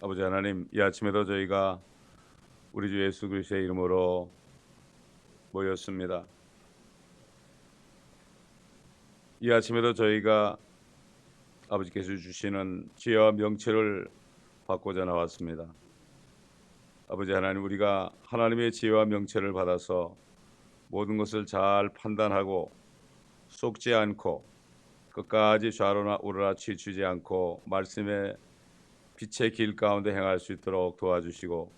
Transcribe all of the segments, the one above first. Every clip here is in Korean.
아버지 하나님, 이 아침에도 저희가 우리 주 예수 그리스도의 이름으로 모였습니다. 이 아침에도 저희가 아버지께서 주시는 지혜와 명철을 받고자 나왔습니다. 아버지 하나님, 우리가 하나님의 지혜와 명철을 받아서 모든 것을 잘 판단하고 속지 않고 끝까지 좌로나 우로나 치우치지 않고 말씀의 빛의 길 가운데 행할 수 있도록 도와주시고,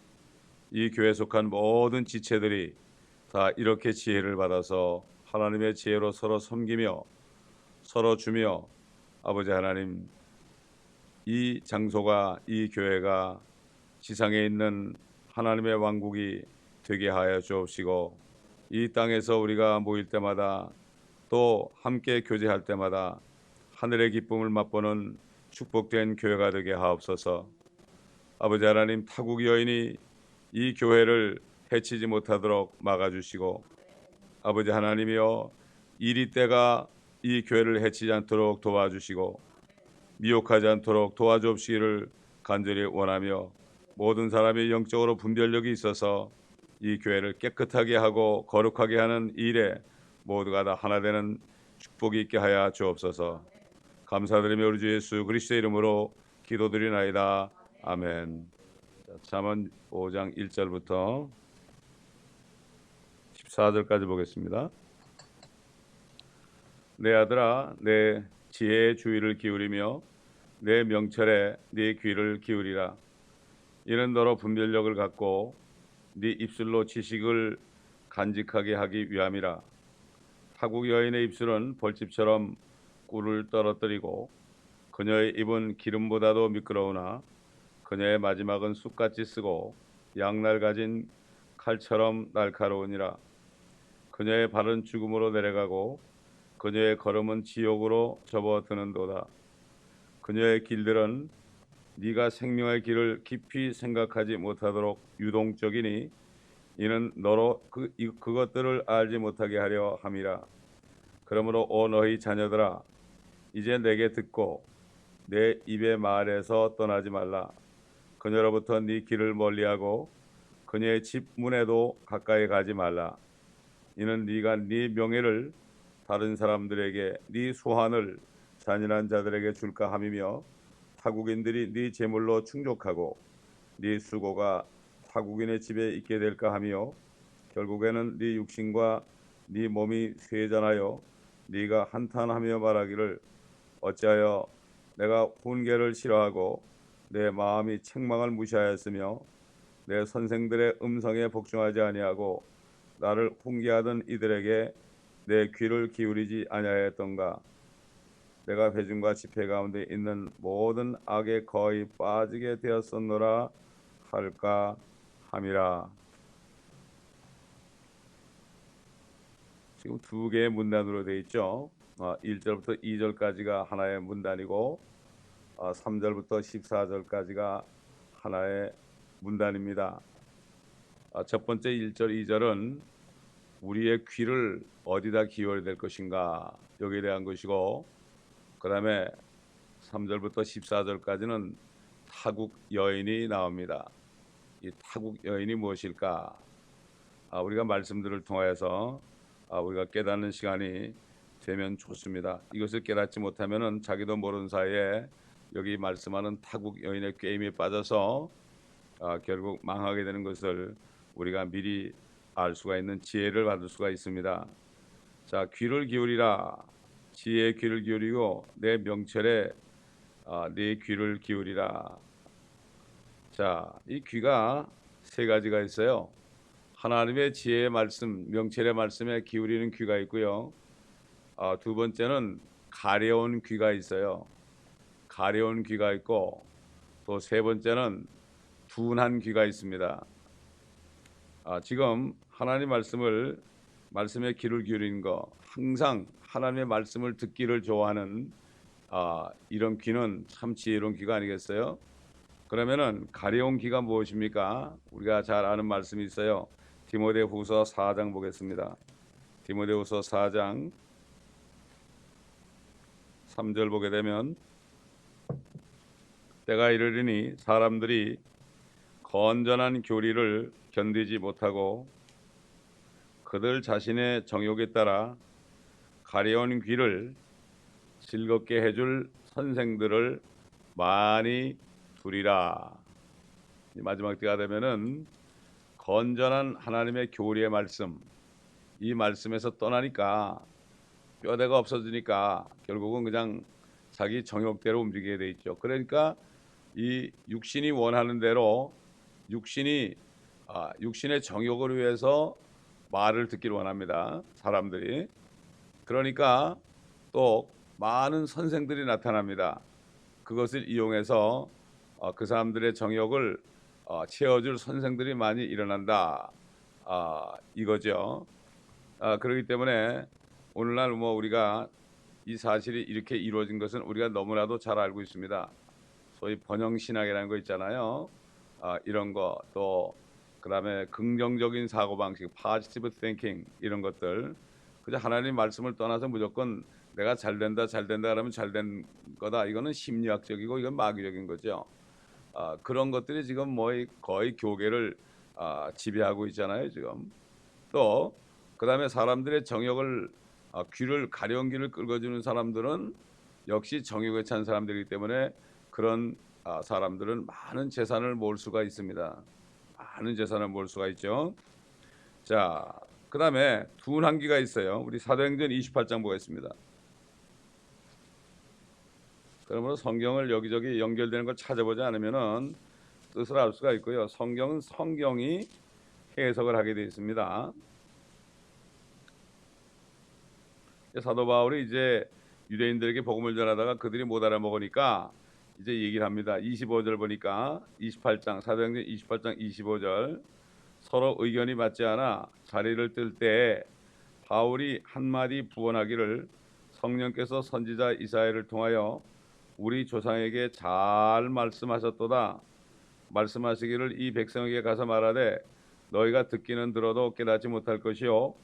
이 교회에 속한 모든 지체들이 다 이렇게 지혜를 받아서 하나님의 지혜로 서로 섬기며 서로 주며, 아버지 하나님, 이 장소가, 이 교회가 지상에 있는 하나님의 왕국이 되게 하여 주옵시고, 이 땅에서 우리가 모일 때마다 또 함께 교제할 때마다 하늘의 기쁨을 맛보는 축복된 교회가 되게 하옵소서. 아버지 하나님, 타국 여인이 이 교회를 해치지 못하도록 막아주시고, 아버지 하나님이여, 이리 때가 이 교회를 해치지 않도록 도와주시고 미혹하지 않도록 도와주옵시기를 간절히 원하며, 모든 사람이 영적으로 분별력이 있어서 이 교회를 깨끗하게 하고 거룩하게 하는 일에 모두가 다 하나 되는 축복이 있게 하여 주옵소서. 감사드리며 우리 주 예수 그리스도의 이름으로 기도드리나이다. 아멘. 잠언 5장 1절부터 14절까지 보겠습니다. 내 아들아, 내 지혜의 주의를 기울이며 내 명철에 네 귀를 기울이라. 이는 너로 분별력을 갖고 네 입술로 지식을 간직하게 하기 위함이라. 타국 여인의 입술은 벌집처럼 꿀을 떨어뜨리고 그녀의 입은 기름보다도 미끄러우나 그녀의 마지막은 쑥같이 쓰고 양날 가진 칼처럼 날카로우니라. 그녀의 발은 죽음으로 내려가고 그녀의 걸음은 지옥으로 접어드는도다. 그녀의 길들은 네가 생명의 길을 깊이 생각하지 못하도록 유동적이니 이는 너로 그것들을 알지 못하게 하려 함이라. 그러므로 오 너희 자녀들아, 이제 내게 듣고 내 입의 말에서 떠나지 말라. 그녀로부터 네 길을 멀리하고 그녀의 집 문에도 가까이 가지 말라. 이는 네가 네 명예를 다른 사람들에게, 네 소환을 잔인한 자들에게 줄까 함이며, 타국인들이 네 재물로 충족하고 네 수고가 타국인의 집에 있게 될까 하며, 결국에는 네 육신과 네 몸이 쇠잔하여 네가 한탄하며 말하기를, 어찌하여 내가 훈계를 싫어하고 내 마음이 책망을 무시하였으며 내 선생들의 음성에 복종하지 아니하고 나를 훈계하던 이들에게 내 귀를 기울이지 아니하였던가. 내가 회중과 집회 가운데 있는 모든 악에 거의 빠지게 되었었노라 할까 함이라. 지금 두 개의 문단으로 되어 있죠. 1절부터 2절까지가 하나의 문단이고 3절부터 14절까지가 하나의 문단입니다. 첫 번째 1절, 2절은 우리의 귀를 어디다 기울여야 될 것인가, 여기에 대한 것이고, 그 다음에 3절부터 14절까지는 타국 여인이 나옵니다. 이 타국 여인이 무엇일까? 우리가 말씀들을 통하여서 우리가 깨닫는 시간이 되면 좋습니다. 이것을 깨닫지 못하면은 자기도 모르는 사이에 여기 말씀하는 타국 여인의 게임에 빠져서 결국 망하게 되는 것을 우리가 미리 알 수가 있는 지혜를 받을 수가 있습니다. 자, 귀를 기울이라. 지혜의 귀를 기울이고 내 명철에 네 귀를 기울이라. 자, 이 귀가 세 가지가 있어요. 하나님의 지혜의 말씀, 명철의 말씀에 기울이는 귀가 있고요. 두 번째는 가려운 귀가 있어요. 가려운 귀가 있고, 또 세 번째는 둔한 귀가 있습니다. 지금 하나님 말씀에 귀를 기울이는 거, 항상 하나님의 말씀을 듣기를 좋아하는 이런 귀는 참 지혜로운 귀가 아니겠어요? 그러면은 가려운 귀가 무엇입니까? 우리가 잘 아는 말씀이 있어요. 디모데후서 4장 보겠습니다. 디모데후서 4장 3절 보게 되면, 때가 이르리니 사람들이 건전한 교리를 견디지 못하고 그들 자신의 정욕에 따라 가려운 귀를 즐겁게 해줄 선생들을 많이 두리라. 마지막 때가 되면은 건전한 하나님의 교리의 말씀, 이 말씀에서 떠나니까 뼈대가 없어지니까 결국은 그냥 자기 정욕대로 움직이게 돼 있죠. 그러니까 이 육신이 원하는 대로 육신의 정욕을 위해서 말을 듣기를 원합니다. 사람들이. 그러니까 또 많은 선생들이 나타납니다. 그것을 이용해서 그 사람들의 정욕을 채워줄 선생들이 많이 일어난다. 이거죠. 그렇기 때문에 오늘날 뭐 우리가 이 사실이 이렇게 이루어진 것은 우리가 너무나도 잘 알고 있습니다. 소위 번영신학이라는 거 있잖아요. 이런 거 또 그다음에 긍정적인 사고방식, positive thinking 이런 것들. 그저 하나님 말씀을 떠나서 무조건 내가 잘된다 그러면 잘된 거다. 이거는 심리학적이고 이건 마귀적인 거죠. 그런 것들이 지금 뭐 거의 교계를 지배하고 있잖아요. 지금. 또 그다음에 사람들의 정욕을 귀를 가려운 귀를 긁어주는 사람들은 역시 정욕에 찬 사람들이기 때문에 그런 사람들은 많은 재산을 모을 수가 있습니다. 많은 재산을 모을 수가 있죠. 자, 그다음에 둔한기가 있어요. 우리 사도행전 28장 보겠습니다. 그러므로 성경을 여기저기 연결되는 걸 찾아보지 않으면은 뜻을 알 수가 있고요. 성경은 성경이 해석을 하게 되어 있습니다. 사도 바울이 이제 유대인들에게 복음을 전하다가 그들이 못 알아먹으니까 이제 얘기를 합니다. 25절 보니까 28장 사도행전 28장 25절 서로 의견이 맞지 않아 자리를 뜰 때 바울이 한마디 부언하기를 성령께서 선지자 이사야를 통하여 우리 조상에게 잘 말씀하셨도다. 말씀하시기를 이 백성에게 가서 말하되 너희가 듣기는 들어도 깨닫지 못할 것이요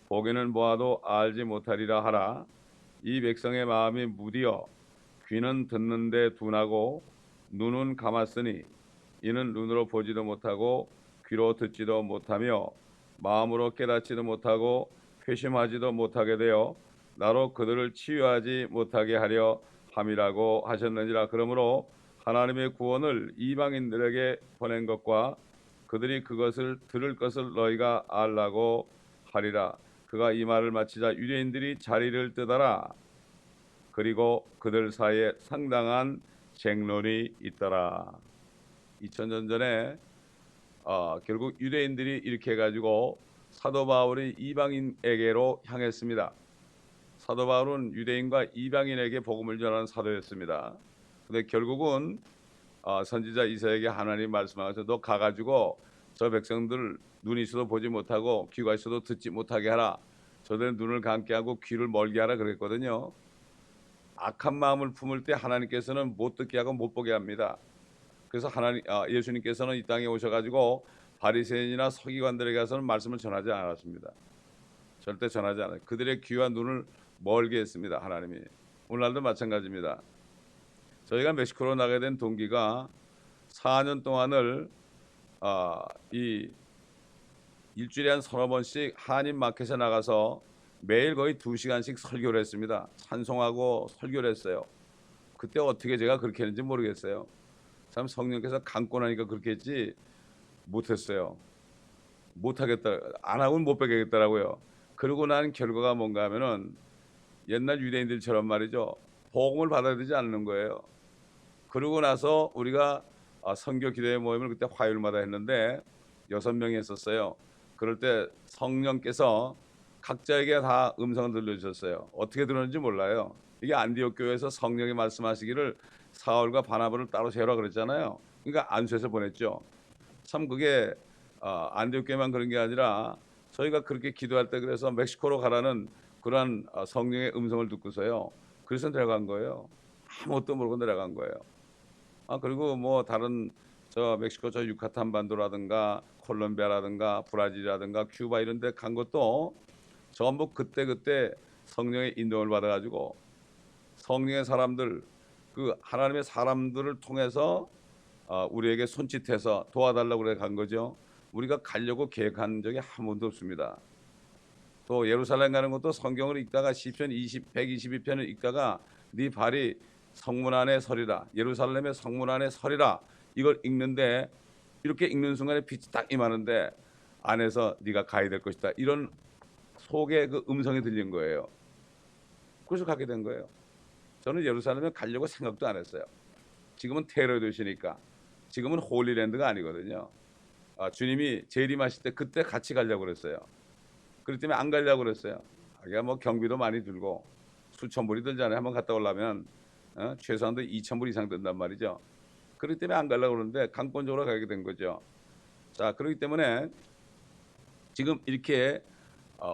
보기는 보아도 알지 못하리라 하라. 이 백성의 마음이 무디어 귀는 듣는데 둔하고 눈은 감았으니 이는 눈으로 보지도 못하고 귀로 듣지도 못하며 마음으로 깨닫지도 못하고 회심하지도 못하게 되어 나로 그들을 치유하지 못하게 하려 함이라고 하셨느니라. 그러므로 하나님의 구원을 이방인들에게 보낸 것과 그들이 그것을 들을 것을 너희가 알라고 하리라. 그가 이 말을 마치자 유대인들이 자리를 뜨더라. 그리고 그들 사이에 상당한 쟁론이 있더라. 2000년 전에 결국 유대인들이 이렇게 해가지고 사도 바울이 이방인에게로 향했습니다. 사도 바울은 유대인과 이방인에게 복음을 전하는 사도였습니다. 근데 결국은 선지자 이사야에게 하나님 말씀하셔서 너 가가지고 저 백성들 눈이 있어도 보지 못하고 귀가 있어도 듣지 못하게 하라. 저들의 눈을 감게 하고 귀를 멀게 하라 그랬거든요. 악한 마음을 품을 때 하나님께서는 못 듣게 하고 못 보게 합니다. 그래서 예수님께서는 이 땅에 오셔가지고 바리새인이나 서기관들에게 가서는 말씀을 전하지 않았습니다. 절대 전하지 않아요. 그들의 귀와 눈을 멀게 했습니다. 하나님이. 오늘날도 마찬가지입니다. 저희가 멕시코로 나가게 된 동기가 4년 동안을 이 일주일에 한 서너 번씩 한인 마켓에 나가서 매일 거의 2시간씩 설교를 했습니다. 찬송하고 설교를 했어요. 그때 어떻게 제가 그렇게 했는지 모르겠어요. 참 성령께서 감고 나니까 그렇게 했지 못했어요. 못하겠다. 안 하고는 못 배우겠더라고요. 그러고 난 결과가 뭔가 하면은 옛날 유대인들처럼 말이죠. 복음을 받아야 되지 않는 거예요. 그러고 나서 우리가 선교 기도회 모임을 그때 화요일마다 했는데 6명이 했었어요. 그럴 때 성령께서 각자에게 다 음성을 들려주셨어요. 어떻게 들었는지 몰라요. 이게 안디옥 교회에서 성령이 말씀하시기를 사울과 바나바를 따로 세우라 그랬잖아요. 그러니까 안수해서 보냈죠. 참 그게 안디옥 교회만 그런 게 아니라 저희가 그렇게 기도할 때 그래서 멕시코로 가라는 그러한 성령의 음성을 듣고서요. 그래서 내려간 거예요. 아무것도 모르고 내려간 거예요. 그리고 뭐 다른 저 멕시코 저 유카탄 반도라든가 콜롬비아라든가 브라질이라든가 큐바 이런 데 간 것도 전부 그때 성령의 인도를 받아가지고 성령의 사람들 그 하나님의 사람들을 통해서 우리에게 손짓해서 도와달라고 그래 간 거죠. 우리가 가려고 계획한 적이 한 번도 없습니다. 또 예루살렘 가는 것도 성경을 읽다가 시편 122편을 읽다가 네 발이 성문 안에 서리라, 예루살렘의 성문 안에 서리라, 이걸 읽는데 이렇게 읽는 순간에 빛이 딱 임하는데 안에서 네가 가야 될 것이다, 이런 속에 그 음성이 들린 거예요. 그래서 가게 된 거예요. 저는 예루살렘에 가려고 생각도 안 했어요. 지금은 테러 도시니까. 지금은 홀리랜드가 아니거든요. 주님이 재림하실 때 그때 같이 가려고 그랬어요. 그렇기 때문에 안 가려고 그랬어요. 그러니까 뭐 경비도 많이 들고 수천 불이 들잖아요. 한번 갔다 오려면 최소한도 2,000불 이상 든단 말이죠. 그렇기 때문에 안 가려고 그러는데 강권적으로 가게 된 거죠. 자, 그렇기 때문에 지금 이렇게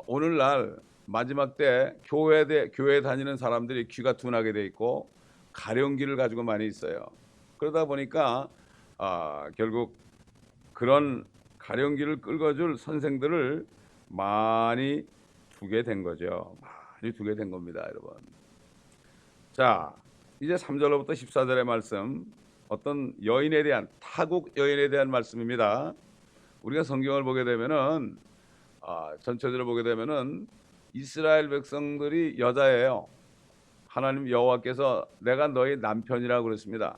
오늘날 마지막 때 교회 다니는 사람들이 귀가 둔하게 돼 있고 가령기를 가지고 많이 있어요. 그러다 보니까 결국 그런 가령기를 끌어줄 선생들을 많이 두게 된 거죠. 많이 두게 된 겁니다, 여러분. 자, 이제 3절로부터 14절의 말씀, 어떤 여인에 대한, 타국 여인에 대한 말씀입니다. 우리가 성경을 보게 되면은 전체적으로 보게 되면은 이스라엘 백성들이 여자예요. 하나님 여호와께서 내가 너의 남편이라고 그랬습니다.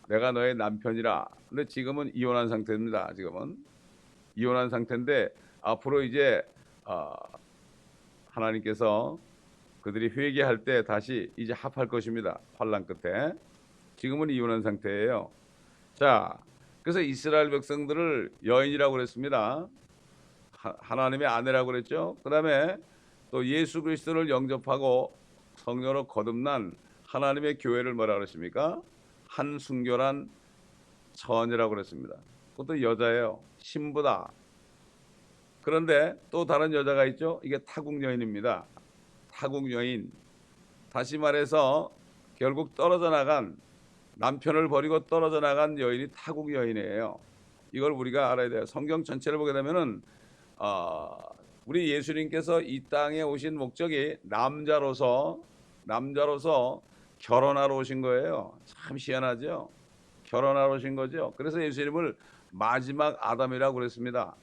내가 너의 남편이라. 근데 지금은 이혼한 상태입니다. 지금은 이혼한 상태인데 앞으로 이제 하나님께서 그들이 회개할 때 다시 이제 합할 것입니다. 환난 끝에. 지금은 이혼한 상태예요. 자, 그래서 이스라엘 백성들을 여인이라고 그랬습니다. 하나님의 아내라고 그랬죠. 그 다음에 또 예수 그리스도를 영접하고 성령으로 거듭난 하나님의 교회를 뭐라 그랬습니까? 한 순결한 처녀라고 그랬습니다. 그것도 여자예요. 신부다. 그런데 또 다른 여자가 있죠. 이게 타국 여인입니다. 타국 여인. 다시 말해서 결국 떨어져 나간, 남편을 버리고 떨어져 나간 여인이 타국 여인이에요. 이걸 우리가 알아야 돼요. 성경 전체를 보게 되면은 우리 예수님께서 이 땅에 오신 목적이 남자로서 결혼하러 오신 거예요. 참 희한하죠. 결혼하러 오신 거죠. 그래서 예수님을 마지막 아담이라고 그랬습니다.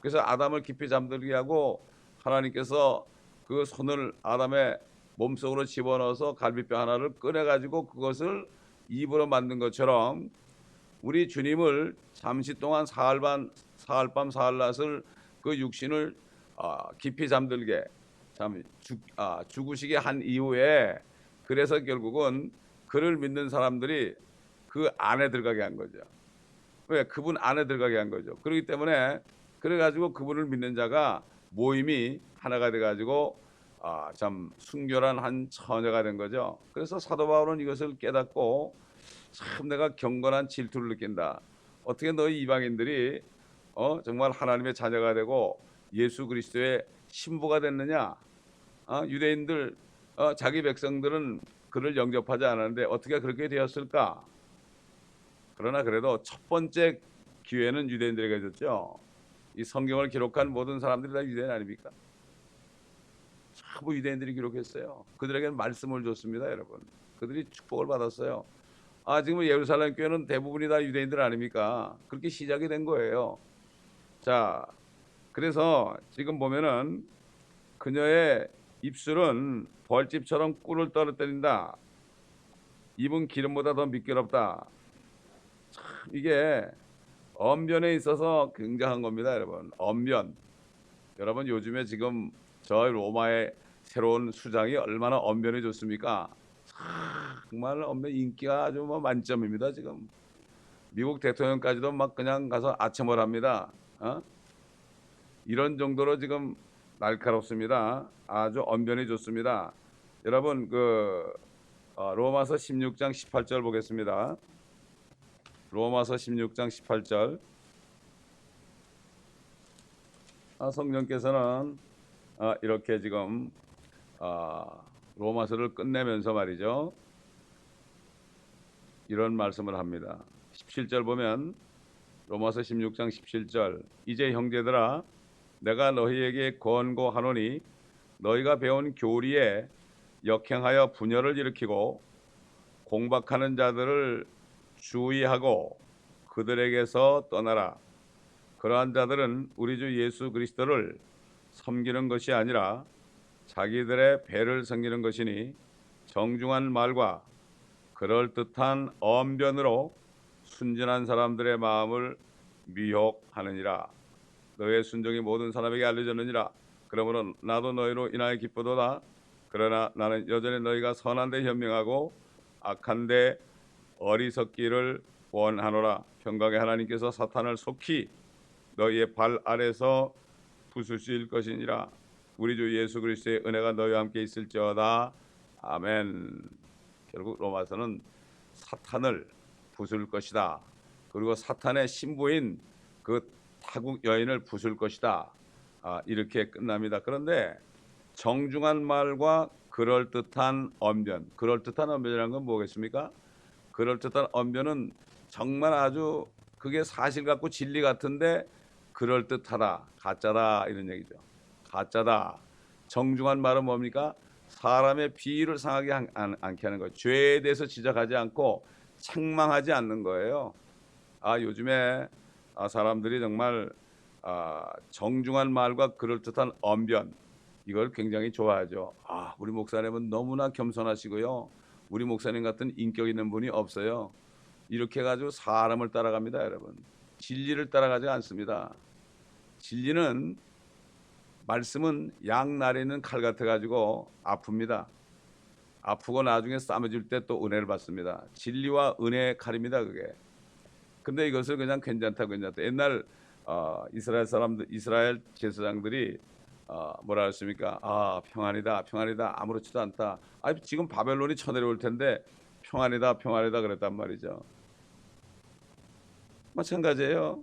그래서 아담을 깊이 잠들게 하고 하나님께서 그 손을 아담의 몸속으로 집어넣어서 갈비뼈 하나를 꺼내가지고 그것을 입으로 만든 것처럼 우리 주님을 잠시 동안 사흘밤 사흘낮을 그 육신을 깊이 잠들게 죽으시게 한 이후에, 그래서 결국은 그를 믿는 사람들이 그 안에 들어가게 한 거죠. 왜? 그분 안에 들어가게 한 거죠. 그렇기 때문에 그래가지고 그분을 믿는 자가 모임이 하나가 돼가지고 참 순결한 한 처녀가 된 거죠. 그래서 사도 바울은 이것을 깨닫고 참 내가 경건한 질투를 느낀다. 어떻게 너희 이방인들이 정말 하나님의 자녀가 되고 예수 그리스도의 신부가 됐느냐? 유대인들 자기 백성들은 그를 영접하지 않았는데 어떻게 그렇게 되었을까? 그러나 그래도 첫 번째 기회는 유대인들에게 줬죠. 이 성경을 기록한 모든 사람들이 다 유대인 아닙니까? 전부 유대인들이 기록했어요. 그들에게는 말씀을 줬습니다, 여러분. 그들이 축복을 받았어요. 지금 예루살렘 교회는 대부분이 다 유대인들 아닙니까? 그렇게 시작이 된 거예요. 자, 그래서 지금 보면은 그녀의 입술은 벌집처럼 꿀을 떨어뜨린다. 입은 기름보다 더 미끄럽다. 참 이게 언변에 있어서 굉장한 겁니다, 여러분. 언변. 여러분 요즘에 지금 저 로마의 새로운 수장이 얼마나 언변이 좋습니까? 정말 언변 인기가 아주 만점입니다. 지금 미국 대통령까지도 막 그냥 가서 아첨을 합니다. 이런 정도로 지금 날카롭습니다. 아주 언변이 좋습니다. 여러분 로마서 16장 18절 보겠습니다. 로마서 16장 18절. 성령께서는 이렇게 지금 로마서를 끝내면서 말이죠, 이런 말씀을 합니다. 17절 보면 로마서 16장 17절. 이제 형제들아 내가 너희에게 권고하노니 너희가 배운 교리에 역행하여 분열을 일으키고 공박하는 자들을 주의하고 그들에게서 떠나라. 그러한 자들은 우리 주 예수 그리스도를 섬기는 것이 아니라 자기들의 배를 섬기는 것이니 정중한 말과 그럴듯한 언변으로 순진한 사람들의 마음을 미혹하느니라. 너의 순종이 모든 사람에게 알려졌느니라. 그러므로 나도 너희로 인하여 기쁘도다. 그러나 나는 여전히 너희가 선한데 현명하고 악한데 어리석기를 원하노라. 평강의 하나님께서 사탄을 속히 너희의 발 아래서 부수실 것이니라. 우리 주 예수 그리스도의 은혜가 너희와 함께 있을지어다. 아멘. 결국 로마서는 사탄을 부술 것이다. 그리고 사탄의 신부인 그 타국 여인을 부술 것이다. 이렇게 끝납니다. 그런데 정중한 말과 그럴듯한 언변. 그럴듯한 언변이라는 건 뭐겠습니까? 그럴듯한 언변은 정말 아주 그게 사실 같고 진리 같은데 그럴듯하다, 가짜다 이런 얘기죠. 가짜다. 정중한 말은 뭡니까? 사람의 비위를 상하게 않게 하는 거예요. 죄에 대해서 지적하지 않고 책망하지 않는 거예요. 요즘에 사람들이 정말 정중한 말과 그럴듯한 언변 이걸 굉장히 좋아하죠. 우리 목사님은 너무나 겸손하시고요. 우리 목사님 같은 인격 있는 분이 없어요. 이렇게 해가지고 사람을 따라갑니다, 여러분. 진리를 따라가지 않습니다. 진리는 말씀은 양날에 칼 같아가지고 아픕니다. 아프고 나중에 싸매질 때 또 은혜를 받습니다. 진리와 은혜의 칼입니다, 그게. 근데 이것을 그냥 괜찮다. 옛날 이스라엘 사람들, 이스라엘 제사장들이 뭐라 했습니까? 평안이다, 아무렇지도 않다. 지금 바벨론이 쳐내려올 텐데 평안이다 그랬단 말이죠. 마찬가지예요.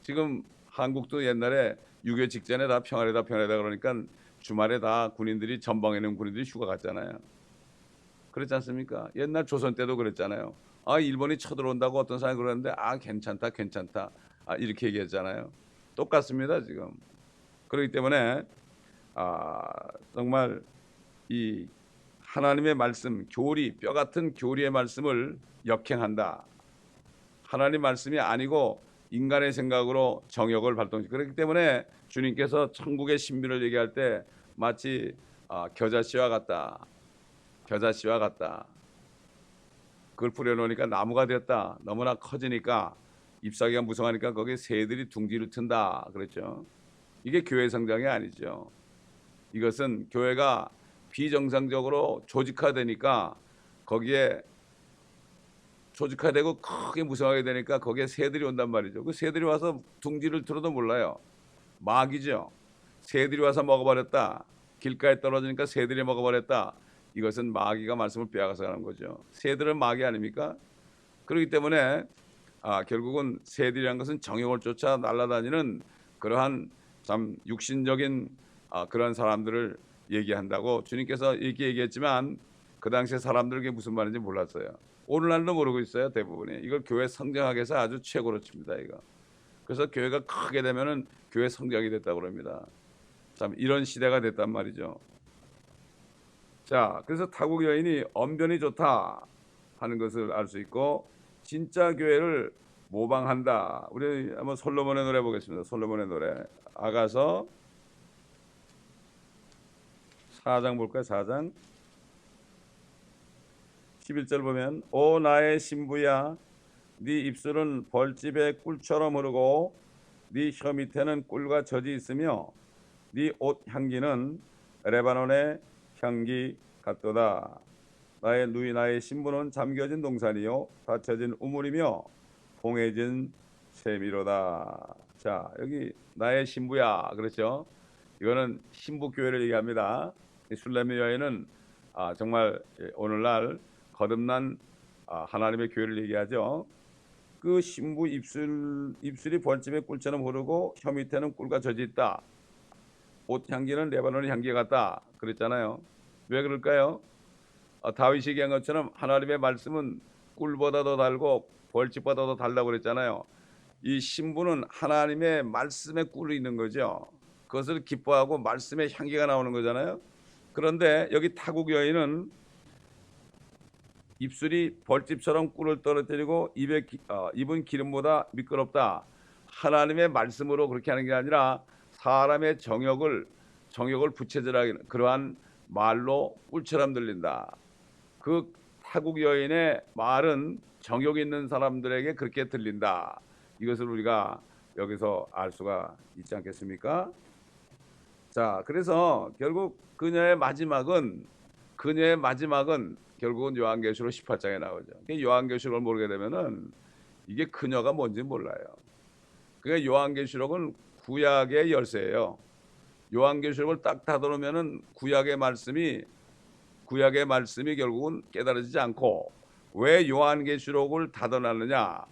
지금 한국도 옛날에 6.25 직전에 다 평안이다 그러니까 주말에 다 군인들이 전방에 있는 군인들이 휴가 갔잖아요. 그렇지 않습니까? 옛날 조선 때도 그랬잖아요. 일본이 쳐들어온다고 어떤 사람이 그러는데 괜찮다 이렇게 얘기했잖아요. 똑같습니다 지금. 그렇기 때문에 정말 이 하나님의 말씀, 교리, 뼈 같은 교리의 말씀을 역행한다. 하나님 말씀이 아니고 인간의 생각으로 정욕을 발동시키고, 그렇기 때문에 주님께서 천국의 신비를 얘기할 때 마치 겨자씨와 같다. 그걸 뿌려놓으니까 나무가 되었다. 너무나 커지니까 잎사귀가 무성하니까 거기에 새들이 둥지를 튼다. 그랬죠. 이게 교회 성장이 아니죠. 이것은 교회가 비정상적으로 조직화되니까 거기에 조직화되고 크게 무성하게 되니까 거기에 새들이 온단 말이죠. 그 새들이 와서 둥지를 틀어도 몰라요. 마귀죠. 새들이 와서 먹어버렸다. 길가에 떨어지니까 새들이 먹어버렸다. 이것은 마귀가 말씀을 빼앗아서 가는 거죠. 새들은 마귀 아닙니까? 그렇기 때문에 결국은 새들이란 것은 정욕을 쫓아 날아다니는 그러한 참 육신적인 그런 사람들을 얘기한다고 주님께서 이렇게 얘기했지만 그 당시에 사람들에게 무슨 말인지 몰랐어요. 오늘날도 모르고 있어요, 대부분이. 이걸 교회 성장하기 위해서 아주 최고로 칩니다, 이거. 그래서 교회가 크게 되면은 교회 성장이 됐다고 그럽니다. 참 이런 시대가 됐단 말이죠. 자, 그래서 타국 여인이 언변이 좋다 하는 것을 알 수 있고 진짜 교회를 모방한다. 우리 한번 솔로몬의 노래 보겠습니다. 솔로몬의 노래. 아가서 4장 볼까요? 4장 11절 보면 오 나의 신부야 네 입술은 벌집의 꿀처럼 흐르고 네 혀 밑에는 꿀과 젖이 있으며 네 옷 향기는 레바논의 향기 같도다. 나의 누이 나의 신부는 잠겨진 동산이요 닫혀진 우물이며 봉해진 샘이로다. 자, 여기 나의 신부야 그렇죠? 이거는 신부 교회를 얘기합니다. 술레미 여인은 정말 오늘날 거듭난 하나님의 교회를 얘기하죠. 그 신부 입술이 벌집의 꿀처럼 흐르고 혀 밑에는 꿀과 젖이 있다. 옷 향기는 레바논의 향기 같다 그랬잖아요. 왜 그럴까요? 다윗이 얘기한 것처럼 하나님의 말씀은 꿀보다 더 달고 벌집보다 더 달다고 그랬잖아요. 이 신부는 하나님의 말씀에 꿀이 있는 거죠. 그것을 기뻐하고 말씀의 향기가 나오는 거잖아요. 그런데 여기 타국 여인은 입술이 벌집처럼 꿀을 떨어뜨리고 입은 기름보다 미끄럽다. 하나님의 말씀으로 그렇게 하는 게 아니라 사람의 정욕을 부채질하는 그러한 말로 꿀처럼 들린다. 그 타국 여인의 말은 정욕 있는 사람들에게 그렇게 들린다. 이것을 우리가 여기서 알 수가 있지 않겠습니까? 자, 그래서 결국 그녀의 마지막은 결국은 요한계시록 18장에 나오죠. 요한계시록을 모르게 되면은 이게 그녀가 뭔지 몰라요. 그러니까 요한계시록은 구약의 열쇠예요. 요한계시록을 딱 닫아놓으면은 구약의 말씀이 결국은 깨달아지지 않고, 왜 요한계시록을 닫아놨느냐?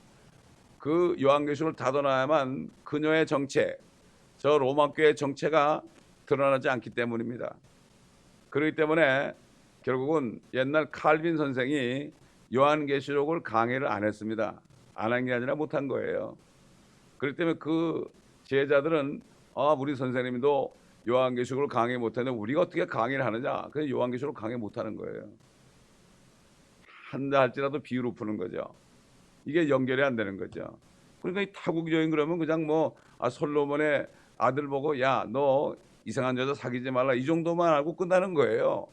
그 요한계시록을 닫아놔야만 그녀의 정체, 저 로마교회의 정체가 드러나지 않기 때문입니다. 그렇기 때문에 결국은 옛날 칼빈 선생이 요한계시록을 강의를 안 했습니다. 안 한 게 아니라 못한 거예요. 그렇기 때문에 그 제자들은 우리 선생님도 요한계시록을 강의 못하는데 우리가 어떻게 강의를 하느냐? 그래서 요한계시록 강의 못하는 거예요. 한다 할지라도 비유로 푸는 거죠. 이게 연결이 안 되는 거죠. 그러니까 이 타국 여인 그러면 그냥 솔로몬의 아들 보고 야, 너 이상한 여자 사귀지 말라, 이 정도만 알고 끝나는 거예요.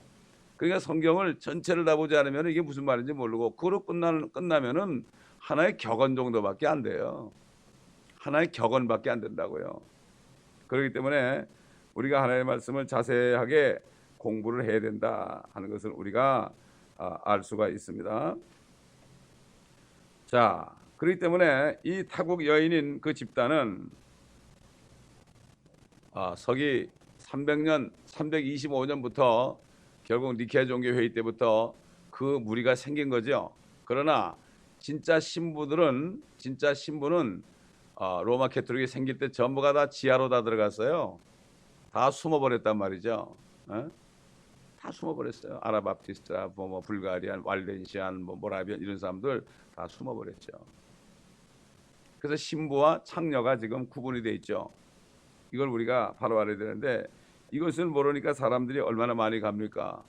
그러니까 성경을 전체를 다 보지 않으면 이게 무슨 말인지 모르고, 그로 끝나면은 하나의 격언 정도밖에 안 돼요. 하나의 격언밖에 안 된다고요. 그렇기 때문에 우리가 하나님의 말씀을 자세하게 공부를 해야 된다 하는 것을 우리가 알 수가 있습니다. 자, 그렇기 때문에 이 타국 여인인 그 집단은 서기 300년, 325년부터 결국 니케아 종교 회의 때부터 그 무리가 생긴 거죠. 그러나 진짜 신부는 로마 캐토릭이 생길 때 전부가 다 지하로 다 들어갔어요. 다 숨어버렸단 말이죠. 다 숨어버렸어요. 아나바프티스트, 불가리안, 왈렌시안, 모라비안 이런 사람들 다 숨어버렸죠. 그래서 신부와 창녀가 지금 구분이 돼 있죠. 이걸 우리가 바로 알아야 되는데, 이것을 모르니까 사람들이 얼마나 많이 갑니까?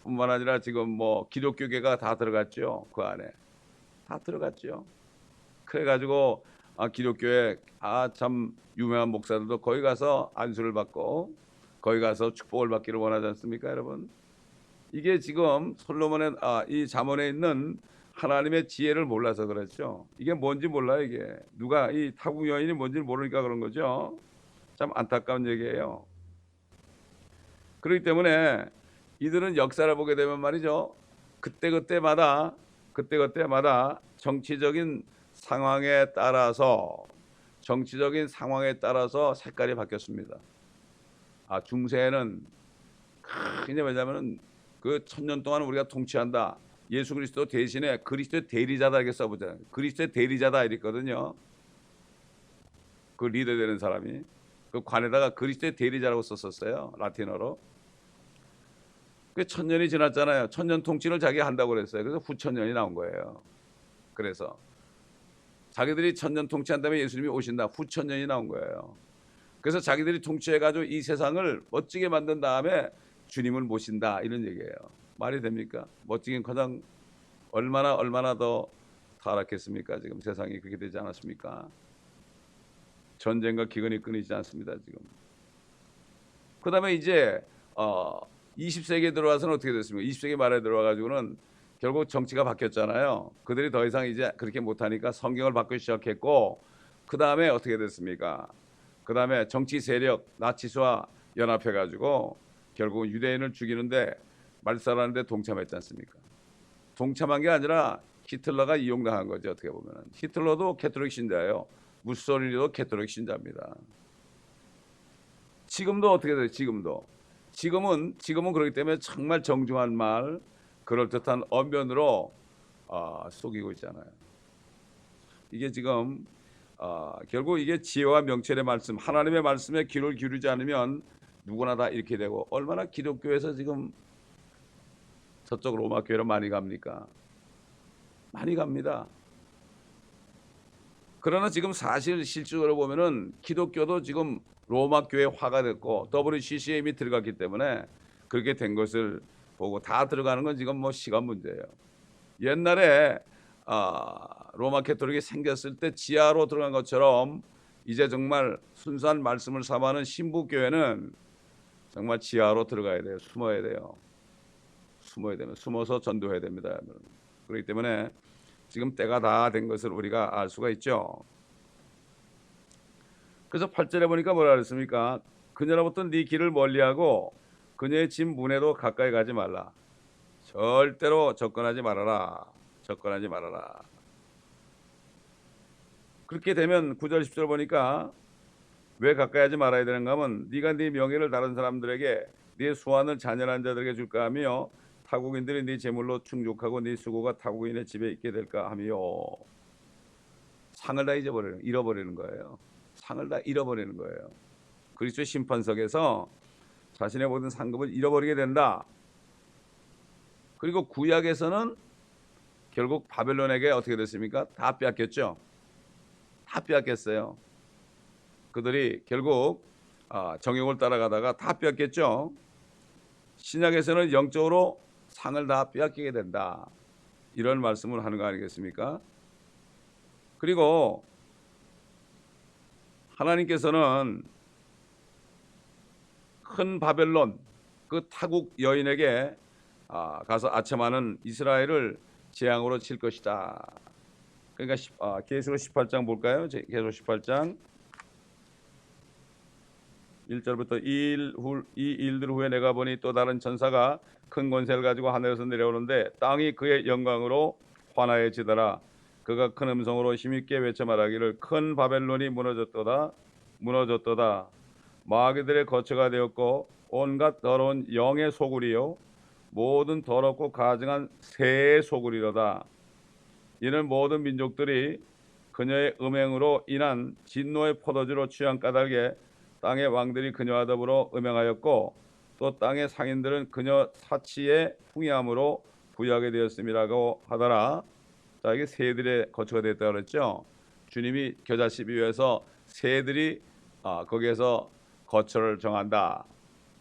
뿐만 아니라 지금 기독교계가 다 들어갔죠. 그 안에 다 들어갔죠. 그래가지고 기독교에 참 유명한 목사들도 거기 가서 안수를 받고 거기 가서 축복을 받기를 원하지 않습니까, 여러분? 이게 지금 솔로몬의 이 잠언에 있는 하나님의 지혜를 몰라서 그렇죠. 이게 뭔지 몰라요. 이게 누가 이 타국 여인이 뭔지 모르니까 그런 거죠. 참 안타까운 얘기예요. 그렇기 때문에 이들은 역사를 보게 되면 말이죠, 그때그때마다 정치적인 상황에 따라서 색깔이 바뀌었습니다. 중세에는 이제 뭐냐면은 그 1000년 동안 우리가 통치한다, 예수 그리스도 대신에 그리스도의 대리자다 이렇게 써보잖아요. 그리스도의 대리자다 이랬거든요. 그 리더 되는 사람이 그 관에다가 그리스도의 대리자라고 썼었어요, 라틴어로. 그 1000년이 지났잖아요. 1000년 통치를 자기가 한다고 그랬어요. 그래서 후천년이 나온 거예요. 그래서 자기들이 1000년 통치한 다음에 예수님이 오신다, 후천년이 나온 거예요. 그래서 자기들이 통치해가지고 이 세상을 멋지게 만든 다음에 주님을 모신다, 이런 얘기예요. 말이 됩니까? 멋지긴 가장 얼마나 더 타락했습니까? 지금 세상이 그렇게 되지 않았습니까? 전쟁과 기근이 끊이지 않습니다, 지금. 그 다음에 이제 20세기에 들어와서는 어떻게 됐습니까? 20세기 말에 들어와가지고는 결국 정치가 바뀌었잖아요. 그들이 더 이상 이제 그렇게 못하니까 성경을 바꾸기 시작했고, 그 다음에 어떻게 됐습니까? 그 다음에 정치 세력 나치스와 연합해가지고 결국 유대인을 죽이는데 말살하는데 동참했지 않습니까? 동참한 게 아니라 히틀러가 이용당한 거죠. 어떻게 보면 히틀러도 캐톨릭 신자예요. 무솔리니도 캐톨릭 신자입니다. 지금도 어떻게 돼요? 지금은 그렇기 때문에 정말 정중한 말, 그럴듯한 언변으로 속이고 있잖아요. 이게 지금 결국 이게 지혜와 명철의 말씀, 하나님의 말씀에 귀를 기울이지 않으면 누구나 다 이렇게 되고, 얼마나 기독교에서 지금 저쪽 로마 교회로 많이 갑니까? 많이 갑니다. 그러나 지금 사실 실질적으로 보면은 기독교도 지금 로마 교회화가 됐고 WCCM이 들어갔기 때문에 그렇게 된 것을 보고 다 들어가는 건 지금 뭐 시간 문제예요. 옛날에 로마 캐토릭이 생겼을 때 지하로 들어간 것처럼 이제 정말 순수한 말씀을 삼아하는 신부교회는 정말 지하로 들어가야 돼요. 숨어야 돼요. 숨어서 전도해야 됩니다. 그렇기 때문에 지금 때가 다 된 것을 우리가 알 수가 있죠. 그래서 8절에 보니까 뭐라 그랬습니까? 그녀로부터 네 길을 멀리하고 그녀의 집 문에도 가까이 가지 말라. 절대로 접근하지 말아라. 접근하지 말아라. 그렇게 되면 9절 10절 보니까 왜 가까이 하지 말아야 되는가 하면 네가 네 명예를 다른 사람들에게 네 수완을 잔인한 자들에게 줄까 하며 타국인들이 네 재물로 충족하고 네 수고가 타국인의 집에 있게 될까 하며 상을 다 잃어버리는 거예요. 상을 다 잃어버리는 거예요. 그리스도의 심판석에서 자신의 모든 상급을 잃어버리게 된다. 그리고 구약에서는 결국 바벨론에게 어떻게 됐습니까? 다 빼앗겼죠. 다 빼앗겼어요. 그들이 결국 정욕을 따라가다가 다 빼앗겼죠. 신약에서는 영적으로 상을 다 빼앗기게 된다. 이런 말씀을 하는 거 아니겠습니까? 그리고 하나님께서는 큰 바벨론 그 타국 여인에게 가서 아첨하는 이스라엘을 재앙으로 칠 것이다. 그러니까 계시록 18장 볼까요? 계시록 18장 1절부터 이 일들 후에 내가 보니 또 다른 천사가 큰 권세를 가지고 하늘에서 내려오는데 땅이 그의 영광으로 환하여지더라. 그가 큰 음성으로 힘있게 외쳐 말하기를 큰 바벨론이 무너졌도다. 마귀들의 거처가 되었고 온갖 더러운 영의 소굴이요 모든 더럽고 가증한 새의 소굴이로다. 이는 모든 민족들이 그녀의 음행으로 인한 진노의 포도주로 취한 까닭에 땅의 왕들이 그녀와 더불어 음행하였고 또 땅의 상인들은 그녀 사치의 풍요함으로 부유하게 되었음이라고 하더라. 자, 이게 새들의 거처가 됐다고 그랬죠. 주님이 겨자씨비 위에서 새들이 거기에서 거처를 정한다.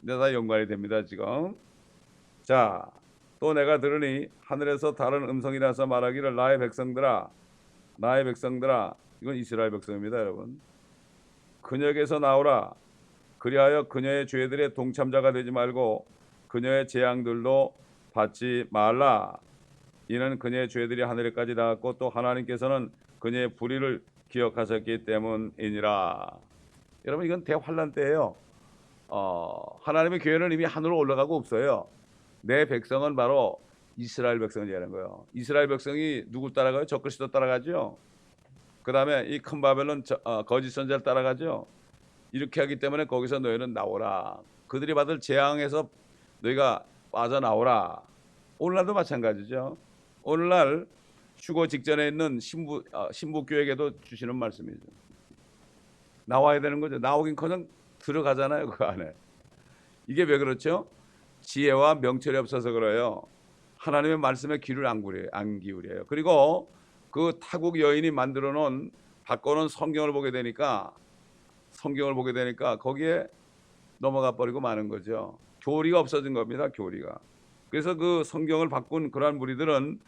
근데 다 연관이 됩니다 지금. 자, 또 내가 들으니 하늘에서 다른 음성이 나서 말하기를 나의 백성들아 이건 이스라엘 백성입니다 여러분. 그녀에게서 나오라. 그리하여 그녀의 죄들의 동참자가 되지 말고 그녀의 재앙들도 받지 말라. 이는 그녀의 죄들이 하늘에까지 닿았고 또 하나님께서는 그녀의 불의를 기억하셨기 때문이니라. 여러분 이건 대환란 때예요. 하나님의 교회는 이미 하늘로 올라가고 없어요. 내 백성은 바로 이스라엘 백성이라는 거예요. 이스라엘 백성이 누구 따라가요? 적그리스도 따라가죠. 그 다음에 이 큰 바벨론 거짓 선자를 따라가죠. 이렇게 하기 때문에 거기서 너희는 나오라. 그들이 받을 재앙에서 너희가 빠져나오라. 오늘날도 마찬가지죠. 오늘날 휴거 직전에 있는 신부교회에게도 주시는 말씀이죠. 나와야 되는 거죠. 나오긴커녕 들어가잖아요 그 안에. 이게 왜 그렇죠? 지혜와 명철이 없어서 그래요. 하나님의 말씀에 귀를 안 기울여요. 그리고 그 타국 여인이 만들어 놓은 바꿔놓은 성경을 보게 되니까 거기에 넘어가 버리고 마는 거죠. 교리가 없어진 겁니다. 교리가. 그래서 그 성경을 바꾼 그러한 무리들은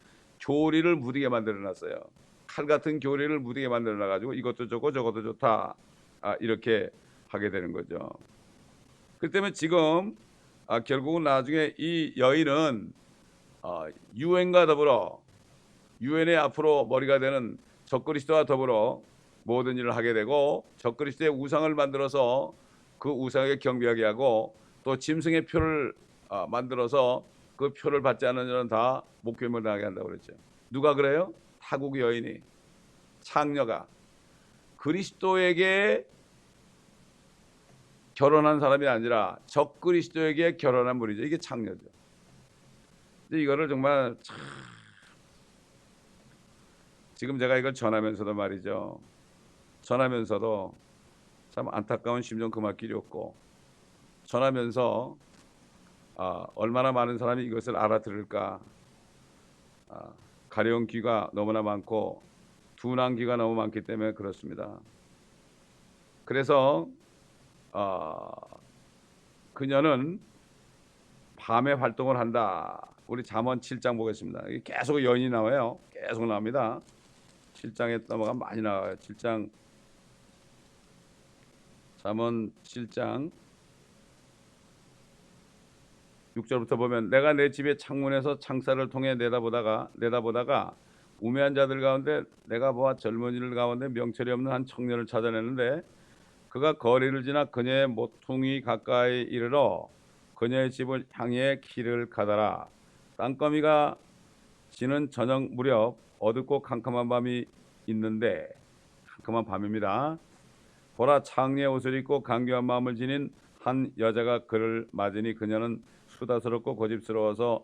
교리를 무디게 만들어 놨어요. 칼 같은 교리를 무디게 만들어 놔가지고 이것도 좋고 저것도 좋다 이렇게 하게 되는 거죠. 그렇기 때문에 지금 결국은 나중에 이 여인은 유엔과 더불어 유엔의 앞으로 머리가 되는 적그리스도와 더불어 모든 일을 하게 되고 적그리스도의 우상을 만들어서 그 우상에게 경배하게 하고 또 짐승의 표를 만들어서 그 표를 받지 않는 자는 다 목회물 당하게 한다고 그랬죠. 누가 그래요? 타국 여인이, 창녀가 그리스도에게 결혼한 사람이 아니라 적그리스도에게 결혼한 무리죠. 이게 창녀죠. 근데 이거를 정말 지금 제가 이걸 전하면서도 말이죠. 전하면서도 참 안타까운 심정 금할 길이 없고 전하면서 얼마나 많은 사람이 이것을 알아들을까. 가려운 귀가 너무나 많고 둔한 귀가 너무 많기 때문에 그렇습니다. 그래서 그녀는 밤에 활동을 한다. 우리 잠언 7장 보겠습니다. 이게 계속 여인이 나와요. 계속 나옵니다. 7장에 넘어가면 많이 나와요. 7장 잠언 7장 6절부터 보면 내가 내 집의 창문에서 창살을 통해 내다보다가 우매한 자들 가운데 내가 보아 젊은이들 가운데 명철이 없는 한 청년을 찾아내는데 그가 거리를 지나 그녀의 모퉁이 가까이 이르러 그녀의 집을 향해 길을 가다라. 땅거미가 지는 저녁 무렵 어둡고 캄캄한 밤이 있는데 캄캄한 밤입니다. 보라 창녀의 옷을 입고 간교한 마음을 지닌 한 여자가 그를 맞으니 그녀는 수다스럽고 고집스러워서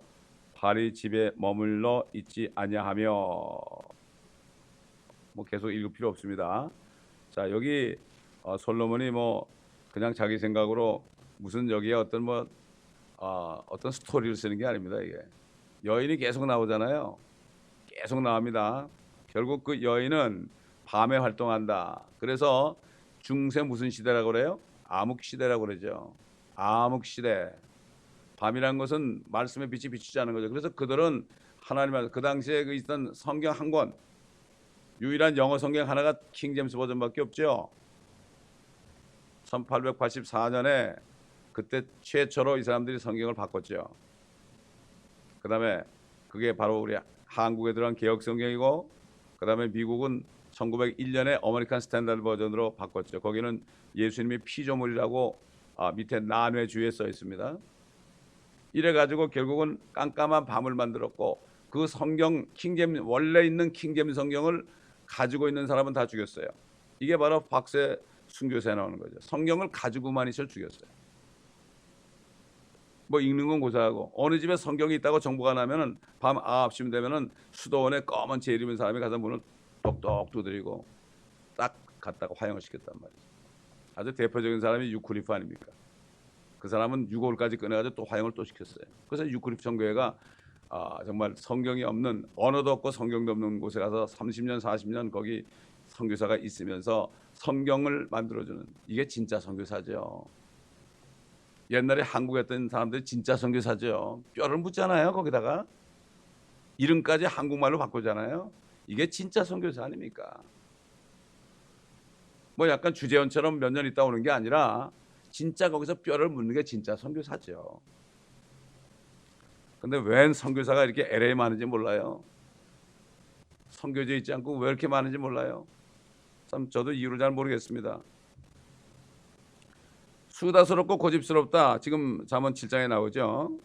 발이 집에 머물러 있지 아니하며. 뭐 계속 읽을 필요 없습니다. 자, 여기 솔로몬이 뭐 그냥 자기 생각으로 무슨 여기에 어떤 어떤 스토리를 쓰는 게 아닙니다. 이게 여인이 계속 나오잖아요. 계속 나옵니다. 결국 그 여인은 밤에 활동한다. 그래서 중세 무슨 시대라고 그래요? 암흑 시대라고 그러죠. 암흑 시대. 밤이란 것은 말씀의 빛이 비추지 않은 거죠. 그래서 그들은 하나님 그 당시에 그 있던 성경 한 권, 유일한 영어 성경 하나가 킹 제임스 버전밖에 없죠. 1884년에 그때 최초로 이 사람들이 성경을 바꿨죠. 그 다음에 그게 바로 우리 한국에 들어간 개혁 성경이고, 그 다음에 미국은 1901년에 어메리칸 스탠다드 버전으로 바꿨죠. 거기는 예수님이 피조물이라고 밑에 난회주의에 써 있습니다. 이래가지고 결국은 깜깜한 밤을 만들었고, 그 성경 킹제임스 원래 있는 킹제임스 성경을 가지고 있는 사람은 다 죽였어요. 이게 바로 박새 순교사에 나오는 거죠. 성경을 가지고만 있을 죽였어요. 뭐 읽는 건 고사하고, 어느 집에 성경이 있다고 정보가 나면은 밤 9시쯤 되면은 수도원에 검은 제일 입은 사람이 가서 문을 똑똑 두드리고 딱 갔다가 화형을 시켰단 말이죠. 아주 대표적인 사람이 유클리프 아닙니까? 그 사람은 6월까지 꺼내가지고 또 화형을 또 시켰어요. 그래서 유클리프 선교회가 정말 성경이 없는, 언어도 없고 성경도 없는 곳에 가서 30년 40년 거기 선교사가 있으면서 성경을 만들어주는, 이게 진짜 선교사죠. 옛날에 한국에 있던 사람들이 진짜 선교사죠. 뼈를 묻잖아요. 거기다가 이름까지 한국말로 바꾸잖아요. 이게 진짜 선교사 아닙니까? 뭐 약간 주재원처럼 몇 년 있다 오는 게 아니라 진짜 거기서 뼈를 묻는 게 진짜 선교사죠. 근데 웬 선교사가 이렇게 LA에 많은지 몰라요. 선교지에 있지 않고 왜 이렇게 많은지 몰라요. 참 저도 이유를 잘 모르겠습니다. 수다스럽고 고집스럽다. 지금 잠언 7장에 나오죠.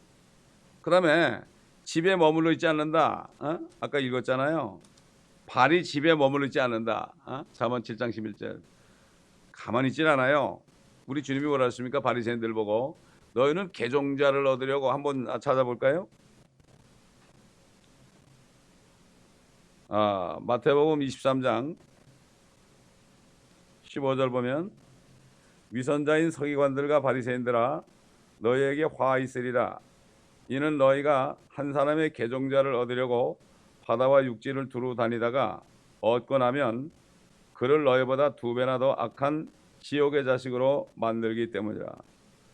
그 다음에 집에 머물러 있지 않는다. 아까 읽었잖아요. 발이 집에 머물러 있지 않는다. 잠언 7장 11절. 가만히 있질 않아요. 우리 주님이 뭐라 했습니까? 바리새인들 보고 너희는 개종자를 얻으려고, 한번 찾아볼까요? 마태복음 23장 15절 보면 위선자인 서기관들과 바리새인들아 너희에게 화 있으리라. 이는 너희가 한 사람의 개종자를 얻으려고 바다와 육지를 두루 다니다가 얻고 나면 그를 너희보다 2배나 더 악한 지옥의 자식으로 만들기 때문이라.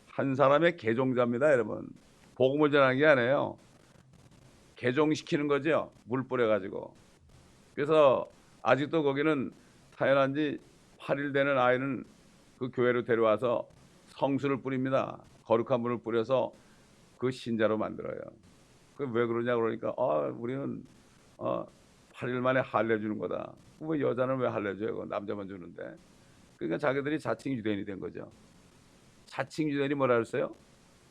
한 사람의 개종자입니다, 여러분. 복음을 전하는 게 아니에요. 개종시키는 거죠. 물 뿌려가지고. 그래서 아직도 거기는 태어난 지 8일 되는 아이는 그 교회로 데려와서 성수를 뿌립니다. 거룩한 물을 뿌려서 그 신자로 만들어요. 그 왜 그러냐 그러니까 우리는 8일 만에 할례 주는 거다. 왜 여자는 왜 할례 줘요? 남자만 주는데. 그러니까 자기들이 자칭 유대인이 된 거죠. 자칭 유대인이 뭐라 그랬어요?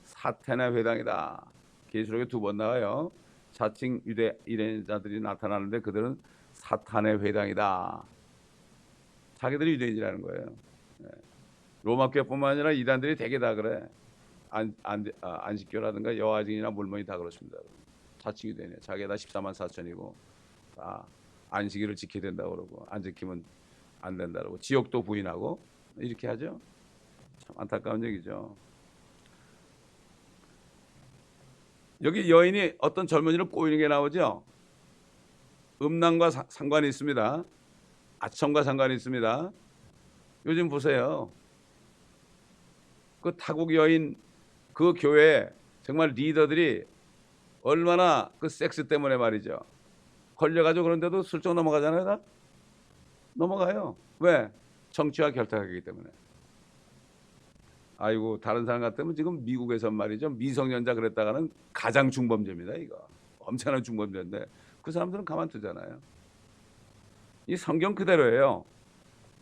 사탄의 회당이다. 계시록에 2번 나와요. 자칭 유대인자들이 나타나는데 그들은 사탄의 회당이다. 자기들이 유대인이라는 거예요. 로마 교회뿐만 아니라 이단들이 되게 다 그래. 안식교라든가 여아증이나 물몬이 다 그렇습니다. 자칭 유대인이에요. 자기가 14만 4천이고 다 안식일을 지켜야 된다고 그러고 안 지키면 안 된다고, 지옥도 부인하고 이렇게 하죠. 참 안타까운 얘기죠. 여기 여인이 어떤 젊은이를 꼬이는 게 나오죠. 음란과 상관이 있습니다. 아첨과 상관이 있습니다. 요즘 보세요. 그 타국 여인 그 교회에 정말 리더들이 얼마나 그 섹스 때문에 말이죠. 걸려가지고 그런데도 슬쩍 넘어가잖아요. 다 넘어가요. 왜? 정치와 결탁하기 때문에. 아이고, 다른 사람 같으면 지금 미국에서 말이죠, 미성년자 그랬다가는 가장 중범죄입니다. 이거 엄청난 중범죄인데 그 사람들은 가만두잖아요. 이 성경 그대로예요.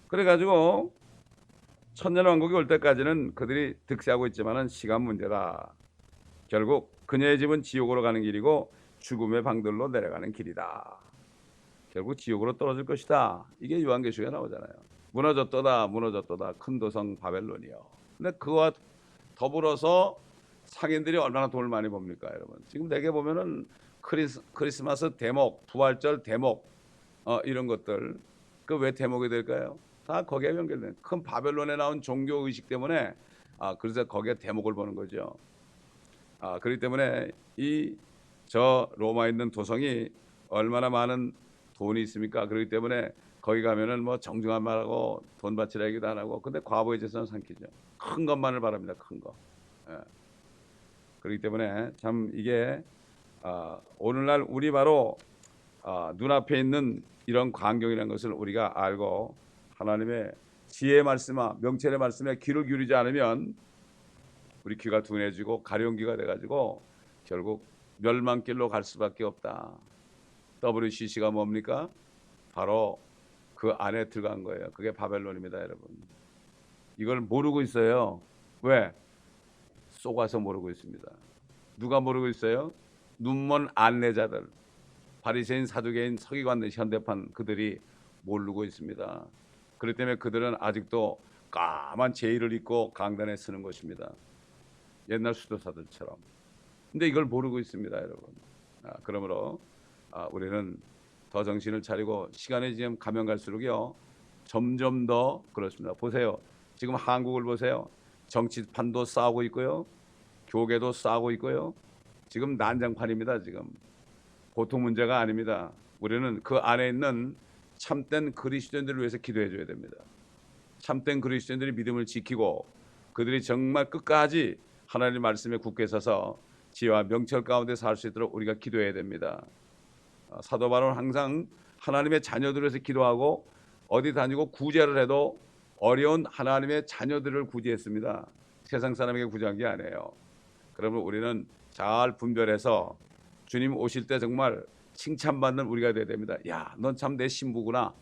그래가지고 천년왕국이 올 때까지는 그들이 득세하고 있지만은 시간 문제다. 결국 그녀의 집은 지옥으로 가는 길이고 죽음의 방들로 내려가는 길이다. 결국 지옥으로 떨어질 것이다. 이게 요한계시록에 나오잖아요. 무너졌도다 무너졌도다 큰 도성 바벨론이요. 근데 그와 더불어서 상인들이 얼마나 돈을 많이 법니까, 여러분? 지금 내게 보면은 크리스마스 대목, 부활절 대목, 이런 것들 그 왜 대목이 될까요? 다 거기에 연결된 큰 바벨론에 나온 종교 의식 때문에 그래서 거기에 대목을 보는 거죠. 그렇기 때문에 저 로마에 있는 도성이 얼마나 많은 돈이 있습니까? 그렇기 때문에 거기 가면은 뭐 정중한 말하고 돈 바치라 얘기도 안 하고, 근데 과부의 재산을 삼키죠. 큰 것만을 바랍니다. 큰 거. 예. 그렇기 때문에 참 이게 오늘날 우리 바로 눈앞에 있는 이런 광경이라는 것을 우리가 알고 하나님의 지혜의 말씀과 명철의 말씀에 귀를 기울이지 않으면 우리 귀가 둔해지고 가려운귀가 돼가지고 결국 멸망길로 갈 수밖에 없다. WCC가 뭡니까? 바로 그 안에 들어간 거예요. 그게 바벨론입니다, 여러분. 이걸 모르고 있어요. 왜? 속아서 모르고 있습니다. 누가 모르고 있어요? 눈먼 안내자들, 바리새인, 사두개인, 서기관들, 현대판 그들이 모르고 있습니다. 그렇기 때문에 그들은 아직도 까만 제의를 입고 강단에 서는 것입니다. 옛날 수도사들처럼. 근데 이걸 모르고 있습니다, 여러분. 그러므로 우리는 더 정신을 차리고 시간이 지금 가면 갈수록요 점점 더 그렇습니다. 보세요. 지금 한국을 보세요. 정치판도 싸우고 있고요. 교계도 싸우고 있고요. 지금 난장판입니다. 지금 보통 문제가 아닙니다. 우리는 그 안에 있는 참된 그리스도인들을 위해서 기도해 줘야 됩니다. 참된 그리스도인들이 믿음을 지키고 그들이 정말 끝까지 하나님의 말씀에 굳게 서서 지혜와 명철 가운데 살 수 있도록 우리가 기도해야 됩니다. 사도 바울은 항상 하나님의 자녀들을 위해서 기도하고 어디 다니고 구제를 해도 어려운 하나님의 자녀들을 구제했습니다. 세상 사람에게 구제한 게 아니에요. 그러면 우리는 잘 분별해서 주님 오실 때 정말 칭찬받는 우리가 돼야 됩니다. 야, 넌 참 내 신부구나.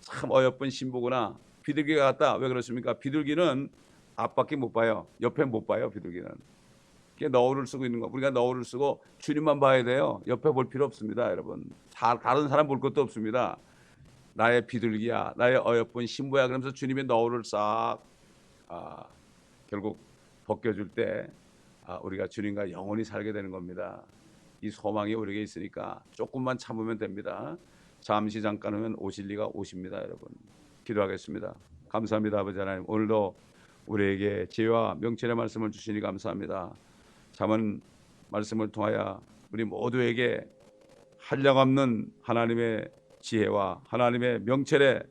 참 어여쁜 신부구나. 비둘기가 같다. 왜 그렇습니까? 비둘기는 앞밖에 못 봐요. 옆에 못 봐요. 비둘기는. 그게 너울을 쓰고 있는 거. 우리가 너울을 쓰고 주님만 봐야 돼요. 옆에 볼 필요 없습니다, 여러분. 다른 사람 볼 것도 없습니다. 나의 비둘기야, 나의 어여쁜 신부야. 그러면서 주님의 너울을 싹 결국 벗겨줄 때 우리가 주님과 영원히 살게 되는 겁니다. 이 소망이 우리에게 있으니까 조금만 참으면 됩니다. 잠시 잠깐 후면 오실 리가 오십니다, 여러분. 기도하겠습니다. 감사합니다, 아버지 하나님. 오늘도 우리에게 지혜와 명철의 말씀을 주시니 감사합니다. 잠언 말씀을 통하여 우리 모두에게 한량없는 하나님의 지혜와 하나님의 명철의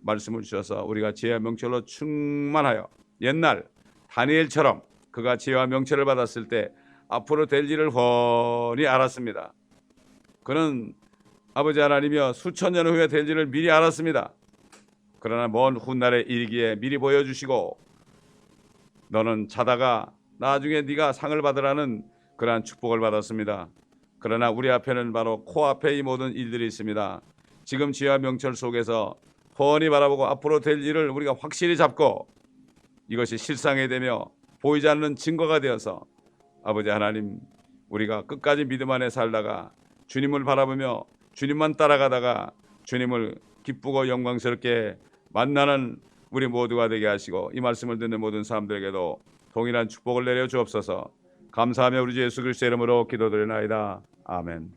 말씀을 주셔서 우리가 지혜와 명철로 충만하여 옛날 다니엘처럼 그가 지혜와 명철을 받았을 때 앞으로 될 일을 훤히 알았습니다. 그는 아버지 하나님이여 수천 년 후에 될 일을 미리 알았습니다. 그러나 먼 훗날에 이르기에 미리 보여주시고 너는 자다가 나중에 네가 상을 받으라는 그러한 축복을 받았습니다. 그러나 우리 앞에는 바로 코앞에 이 모든 일들이 있습니다. 지금 지혜와 명철 속에서 훤히 바라보고 앞으로 될 일을 우리가 확실히 잡고 이것이 실상이 되며 보이지 않는 증거가 되어서 아버지 하나님 우리가 끝까지 믿음 안에 살다가 주님을 바라보며 주님만 따라가다가 주님을 기쁘고 영광스럽게 만나는 우리 모두가 되게 하시고 이 말씀을 듣는 모든 사람들에게도 동일한 축복을 내려 주옵소서. 감사하며 우리 주 예수 그리스도의 이름으로 기도드리나이다. 아멘.